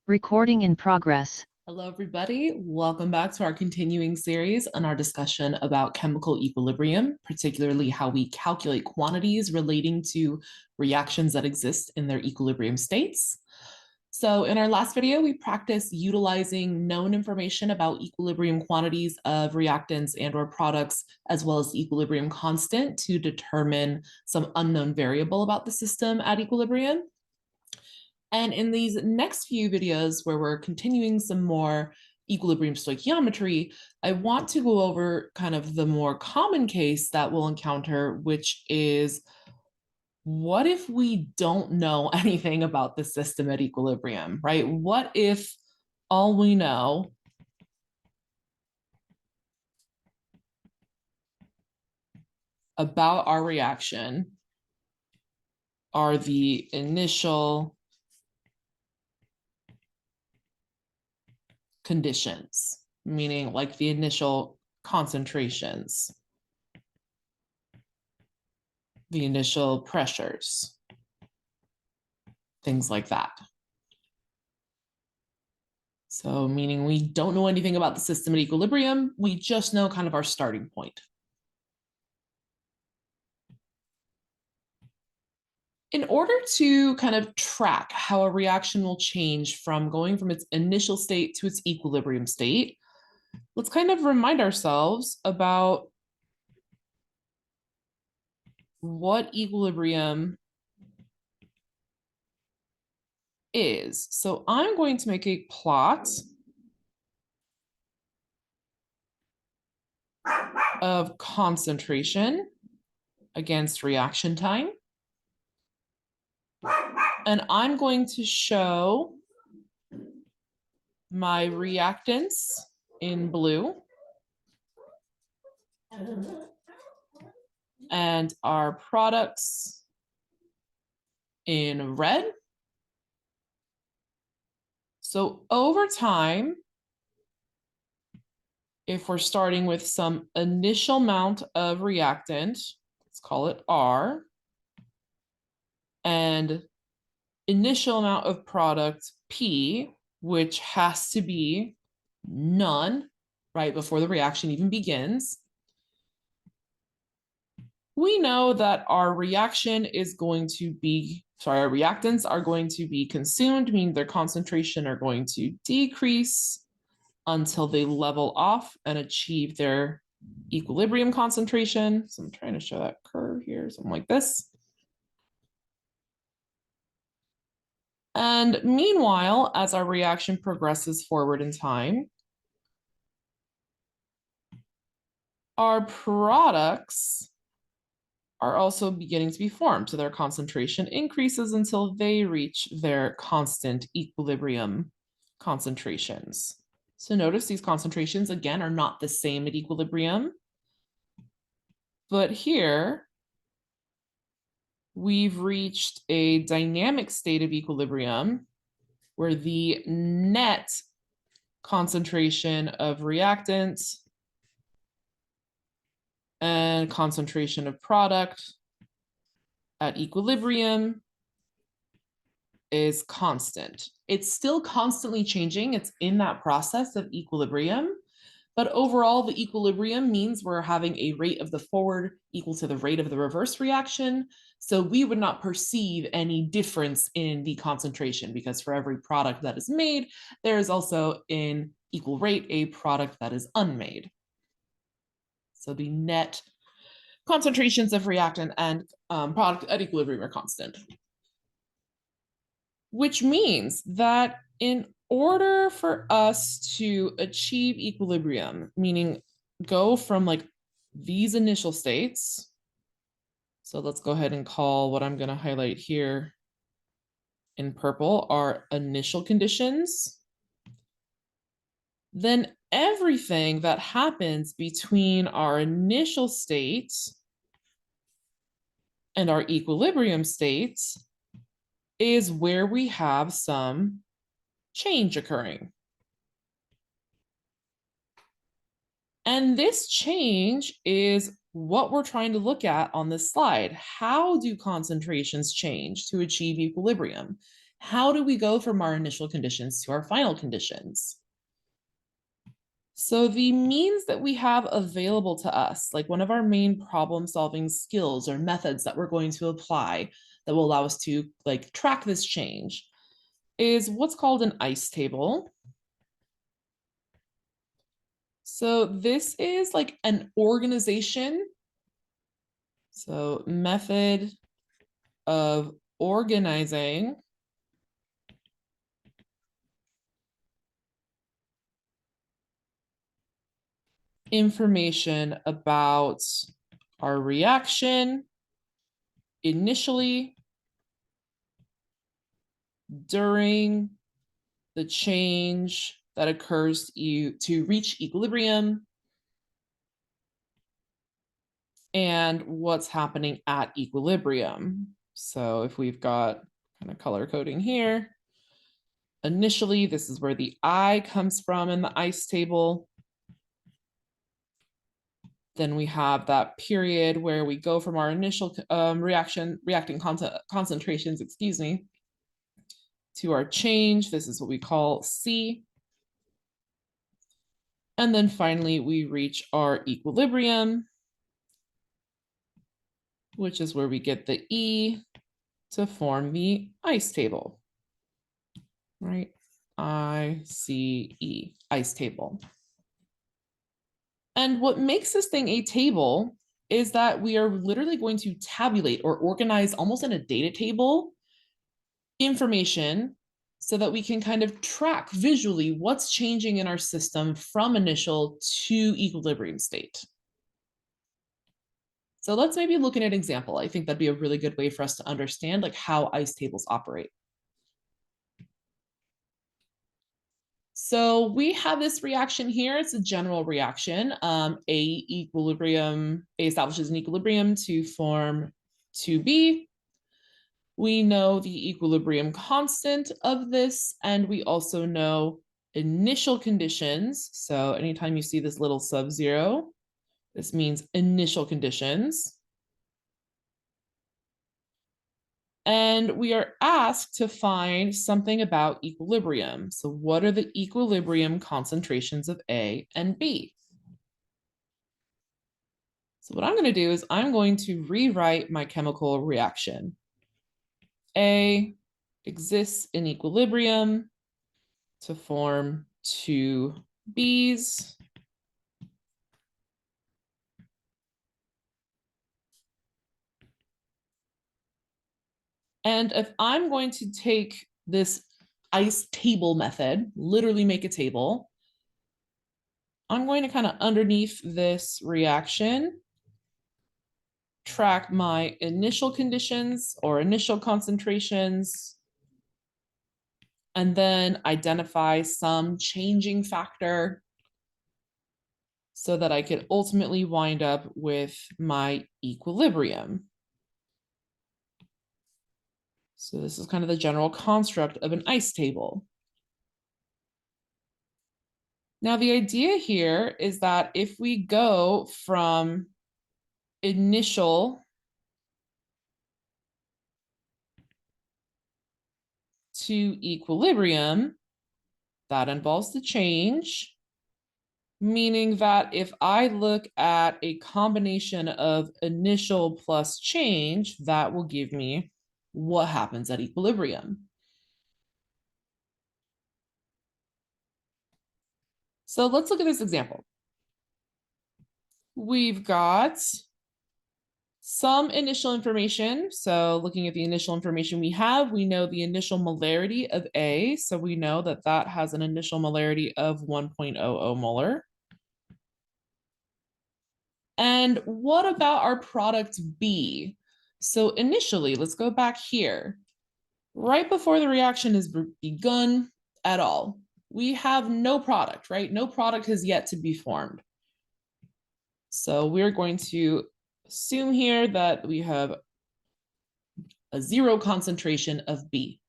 Recording in progress. Hello, everybody. Welcome back to our continuing series on our discussion about chemical equilibrium, particularly how we calculate quantities relating to reactions that exist in their equilibrium states. So in our last video, we practiced utilizing known information about equilibrium quantities of reactants and or products, as well as the equilibrium constant to determine some unknown variable about the system at equilibrium. And in these next few videos where we're continuing some more equilibrium stoichiometry, I want to go over kind of the more common case that we'll encounter, which is what if we don't know anything about the system at equilibrium, right? What if all we know about our reaction are the initial conditions, meaning like the initial concentrations, the initial pressures, things like that. So meaning we don't know anything about the system at equilibrium, we just know kind of our starting point. In order to kind of track how a reaction will change from going from its initial state to its equilibrium state, let's kind of remind ourselves about what equilibrium is. So I'm going to make a plot of concentration against reaction time. And I'm going to show my reactants in blue and our products in red. So over time, if we're starting with some initial amount of reactant, let's call it R, and initial amount of product P, which has to be none, right, before the reaction even begins, we know that our reaction is going to be, our reactants are going to be consumed, meaning their concentration are going to decrease until they level off and achieve their equilibrium concentration. So I'm trying to show that curve here, something like this. And meanwhile, as our reaction progresses forward in time, our products are also beginning to be formed. So their concentration increases until they reach their constant equilibrium concentrations. So notice these concentrations, again, are not the same at equilibrium. But here, we've reached a dynamic state of equilibrium where the net concentration of reactants and concentration of product at equilibrium is constant. It's still constantly changing. It's in that process of equilibrium. But overall, the equilibrium means we're having a rate of the forward equal to the rate of the reverse reaction. So we would not perceive any difference in the concentration because for every product that is made, there is also in equal rate a product that is unmade. So the net concentrations of reactant and product at equilibrium are constant. Which means that in order for us to achieve equilibrium, meaning go from like these initial states, so let's go ahead and call what I'm going to highlight here in purple our initial conditions, then everything that happens between our initial state and our equilibrium state is where we have some change occurring. And this change is what we're trying to look at on this slide. How do concentrations change to achieve equilibrium? How do we go from our initial conditions to our final conditions? So the means that we have available to us, like one of our main problem-solving skills or methods that we're going to apply that will allow us to like track this change, is what's called an ICE table. So this is like an organization. So method of organizing information about our reaction initially, during the change that occurs to reach equilibrium, and what's happening at equilibrium. So if we've got kind of color coding here, initially, this is where the I comes from in the ICE table. Then we have that period where we go from our initial reacting concentrations, excuse me, to our change. This is what we call C. And then finally, we reach our equilibrium, which is where we get the E to form the ICE table, right? ICE, ICE table. And what makes this thing a table is that we are literally going to tabulate or organize almost in a data table information so that we can kind of track visually what's changing in our system from initial to equilibrium state. So let's maybe look at an example. I think that'd be a really good way for us to understand like how ICE tables operate. So we have this reaction here. It's a general reaction. A establishes an equilibrium to form 2B. We know the equilibrium constant of this, and we also know initial conditions. So anytime you see this little sub-zero, this means initial conditions. And we are asked to find something about equilibrium. So what are the equilibrium concentrations of A and B? So what I'm going to do is I'm going to rewrite my chemical reaction. A exists in equilibrium to form 2 B's. And if I'm going to take this ICE table method, literally make a table, I'm going to kind of underneath this reaction, track my initial conditions or initial concentrations, and then identify some changing factor so that I could ultimately wind up with my equilibrium. So this is kind of the general construct of an ICE table. Now, the idea here is that if we go from initial to equilibrium, that involves the change, meaning that if I look at a combination of initial plus change, that will give me what happens at equilibrium. So let's look at this example. We've got some initial information. So looking at the initial information we have, we know the initial molarity of A. So we know that that has an initial molarity of 1.00 molar. And what about our product B? So initially, let's go back here. Right before the reaction has begun at all, we have no product, right? No product has yet to be formed. So we're going to assume here that we have a 0 concentration of B.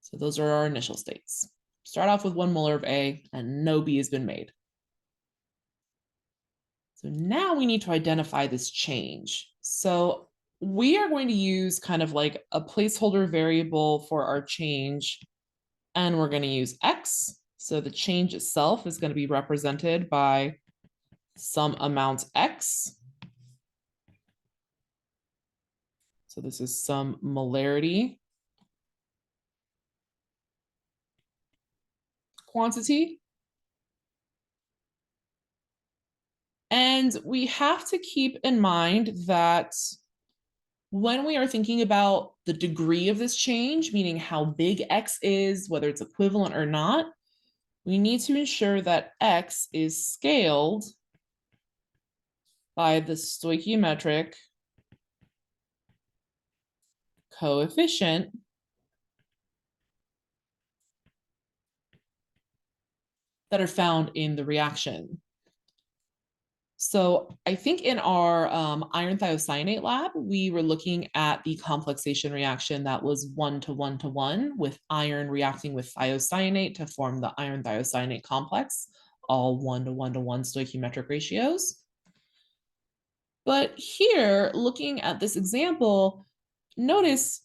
So those are our initial states. Start off with 1 molar of A and no B has been made. So now we need to identify this change. So we are going to use kind of like a placeholder variable for our change, and we're going to use x. So the change itself is going to be represented by some amount x. So this is some molarity quantity. And we have to keep in mind that when we are thinking about the degree of this change, meaning how big x is, whether it's equivalent or not, we need to ensure that x is scaled by the stoichiometric coefficient that are found in the reaction. So I think in our iron thiocyanate lab, we were looking at the complexation reaction that was 1-to-1-to-1 with iron reacting with thiocyanate to form the iron thiocyanate complex, all 1-to-1-to-1 stoichiometric ratios. But here, looking at this example, notice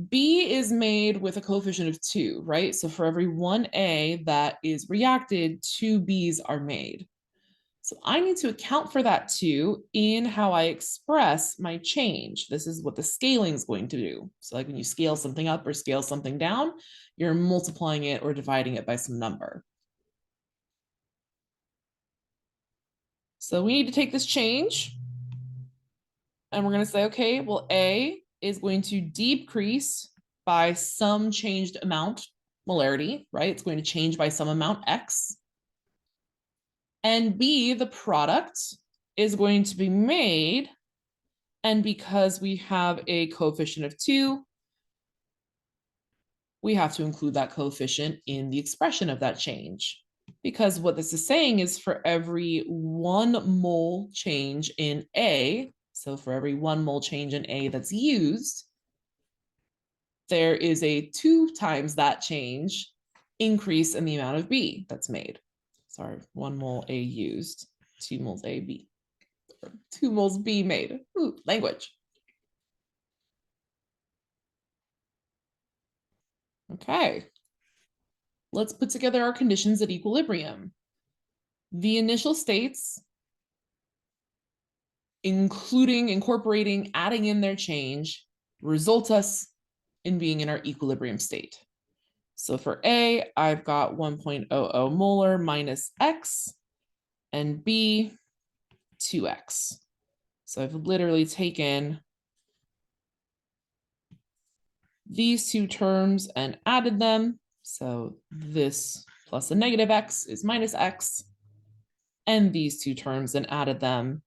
B is made with a coefficient of 2, right? So for every 1A that is reacted, 2 Bs are made. So I need to account for that 2 in how I express my change. This is what the scaling is going to do. So like when you scale something up or scale something down, you're multiplying it or dividing it by some number. So we need to take this change and we're going to say, okay, well, A is going to decrease by some changed amount, molarity, right? It's going to change by some amount, X. And B, the product, is going to be made. And because we have a coefficient of 2, we have to include that coefficient in the expression of that change. Because what this is saying is for every 1 mole change in A, so for every 1 mole change in A that's used, there is a 2 times that change increase in the amount of B that's made. Sorry, 1 mole A used, 2 moles A B, or 2 moles B made. Ooh, language. Okay. Let's put together our conditions at equilibrium. The initial states, including, incorporating, adding in their change, result us in being in our equilibrium state. So for A, I've got 1.00 molar minus X, and B, 2X. So I've literally taken these two terms and added them. So this plus a negative X is minus X, and these two terms and added them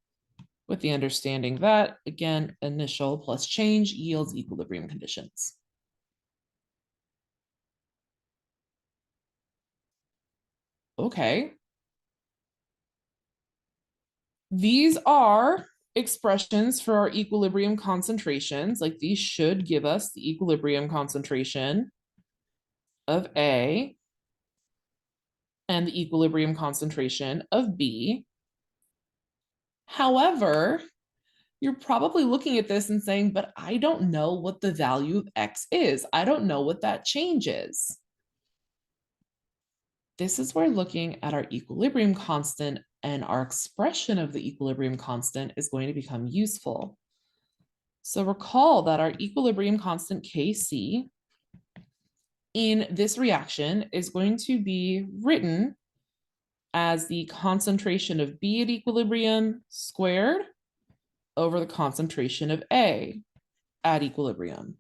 with the understanding that, again, initial plus change yields equilibrium conditions. Okay. These are expressions for our equilibrium concentrations. Like these should give us the equilibrium concentration of A and the equilibrium concentration of B. However, you're probably looking at this and saying, but I don't know what the value of X is. I don't know what that change is. This is where looking at our equilibrium constant and our expression of the equilibrium constant is going to become useful. So recall that our equilibrium constant Kc in this reaction is going to be written as the concentration of B at equilibrium squared over the concentration of A at equilibrium.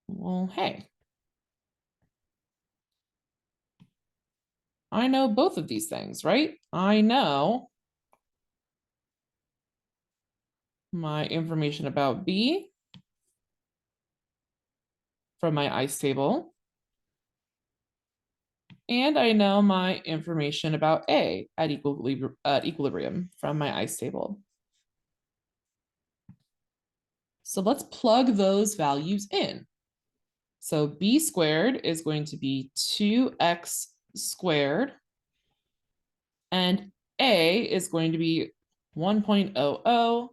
Well, hey, I know both of these things, right? I know my information about B from my ICE table. And I know my information about A at equilibrium from my ICE table. So let's plug those values in. So B squared is going to be 2x squared. And A is going to be 1.00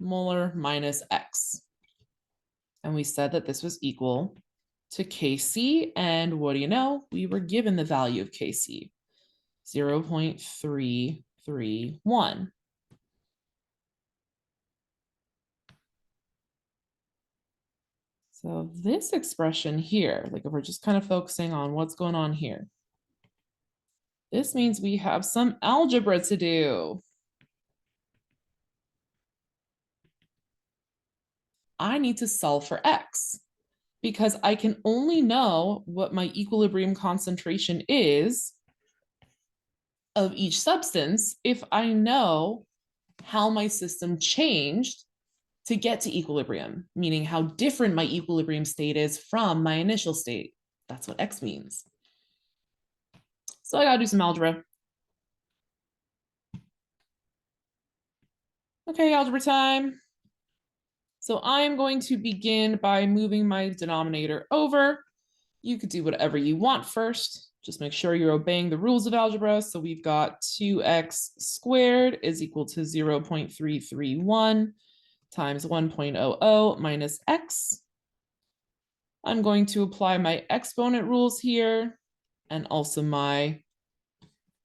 molar minus X. And we said that this was equal to Kc. And what do you know? We were given the value of Kc, 0.331. So this expression here, like if we're just kind of focusing on what's going on here, this means we have some algebra to do. I need to solve for X because I can only know what my equilibrium concentration is of each substance if I know how my system changed to get to equilibrium, meaning how different my equilibrium state is from my initial state. That's what X means. So I gotta do some algebra. Okay, algebra time. So I'm going to begin by moving my denominator over. You could do whatever you want first. Just make sure you're obeying the rules of algebra. So we've got 2x squared is equal to 0.331 times 1.00 minus x. I'm going to apply my exponent rules here and also my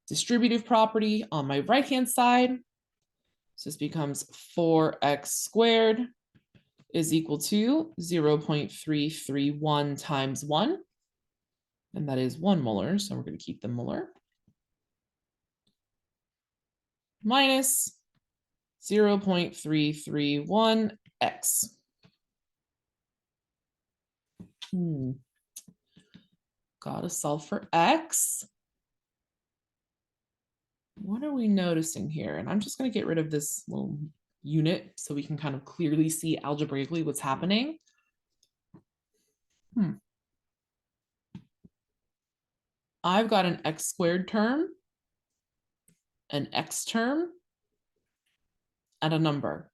distributive property on my right-hand side. So this becomes 4x squared is equal to 0.331 times 1. And that is 1 molar, so we're going to keep the molar. Minus 0.331x. Gotta solve for x. What are we noticing here? And I'm just going to get rid of this little unit so we can kind of clearly see algebraically what's happening. I've got an x squared term, an x term, and a number.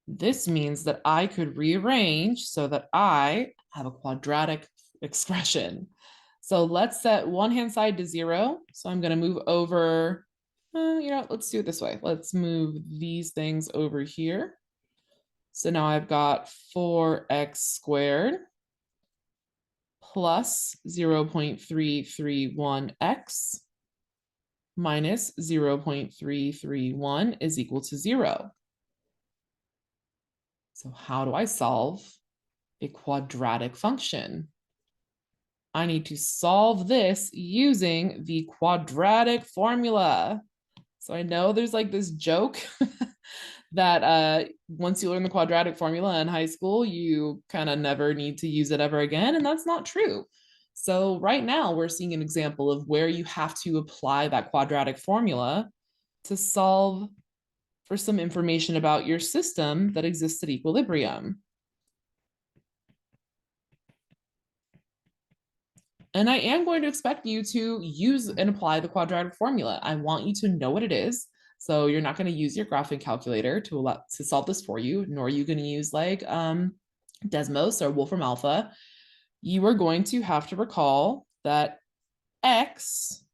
This means that I could rearrange so that I have a quadratic expression. So let's set one hand side to 0. So I'm going to move over, let's do it this way. Let's move these things over here. So now I've got 4x squared plus 0.331x minus 0.331 is equal to 0. So how do I solve a quadratic function? I need to solve this using the quadratic formula. So I know there's like this joke that once you learn the quadratic formula in high school, you kind of never need to use it ever again. And that's not true. So right now we're seeing an example of where you have to apply that quadratic formula to solve for some information about your system that exists at equilibrium. And I am going to expect you to use and apply the quadratic formula. I want you to know what it is. So you're not going to use your graphing calculator to solve this for you, nor are you going to use like Desmos or Wolfram Alpha. You are going to have to recall that x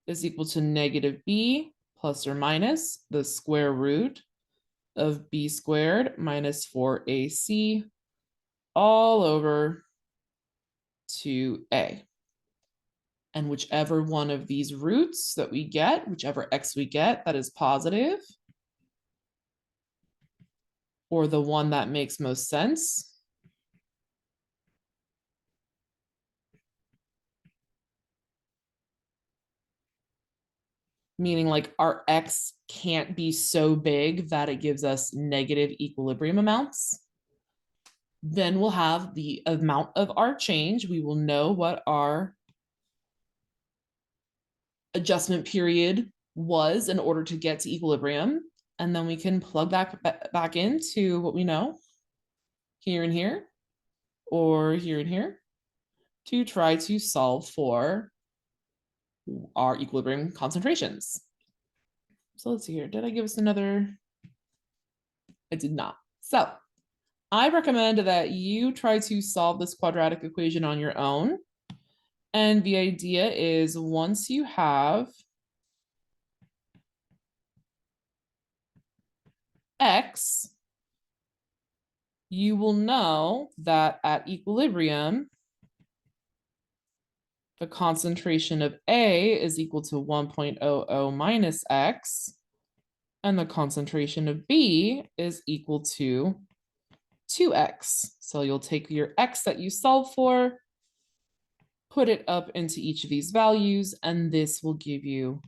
is equal to negative b plus or minus the square root of b squared minus 4ac all over 2a. And whichever one of these roots that we get, whichever x we get that is positive, or the one that makes most sense, meaning like our x can't be so big that it gives us negative equilibrium amounts, then we'll have the amount of our change. We will know what our adjustment period was in order to get to equilibrium. And then we can plug that back into what we know here and here, or here and here, to try to solve for our equilibrium concentrations. So let's see here. Did I give us another? I did not. So I recommend that you try to solve this quadratic equation on your own. And the idea is once you have X, you will know that at equilibrium, the concentration of A is equal to 1.00 minus X, and the concentration of B is equal to 2X. So you'll take your X that you solve for, put it up into each of these values, and this will give you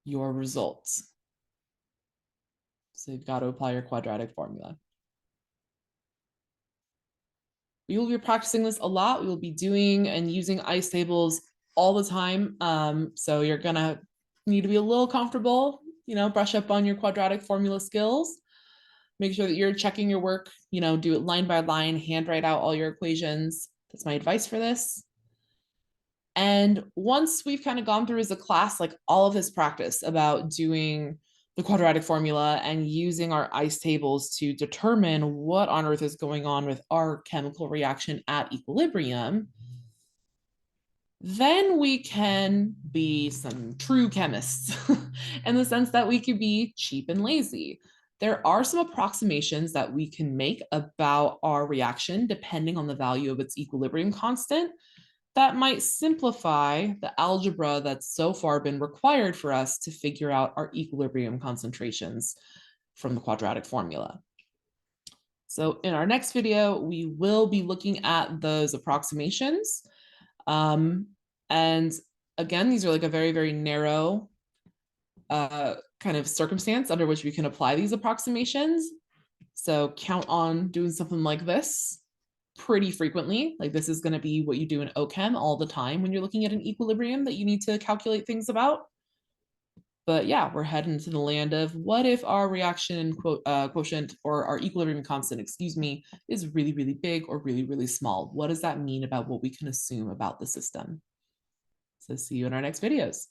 your results. So you've got to apply your quadratic formula. We will be practicing this a lot. We will be doing and using ice tables all the time. So you're gonna need to be a little comfortable, brush up on your quadratic formula skills. Make sure that you're checking your work, do it line by line, handwrite out all your equations. That's my advice for this. And once we've kind of gone through as a class, like all of this practice about doing the quadratic formula and using our ice tables to determine what on earth is going on with our chemical reaction at equilibrium, then we can be some true chemists in the sense that we could be cheap and lazy. There are some approximations that we can make about our reaction depending on the value of its equilibrium constant that might simplify the algebra that's so far been required for us to figure out our equilibrium concentrations from the quadratic formula. So in our next video, we will be looking at those approximations. And again, these are like a very, very narrow kind of circumstance under which we can apply these approximations. So count on doing something like this pretty frequently. Like this is going to be what you do in OChem all the time when you're looking at an equilibrium that you need to calculate things about. But yeah, we're heading to the land of what if our reaction quotient or our equilibrium constant, excuse me, is really, really big or really, really small? What does that mean about what we can assume about the system? So see you in our next videos.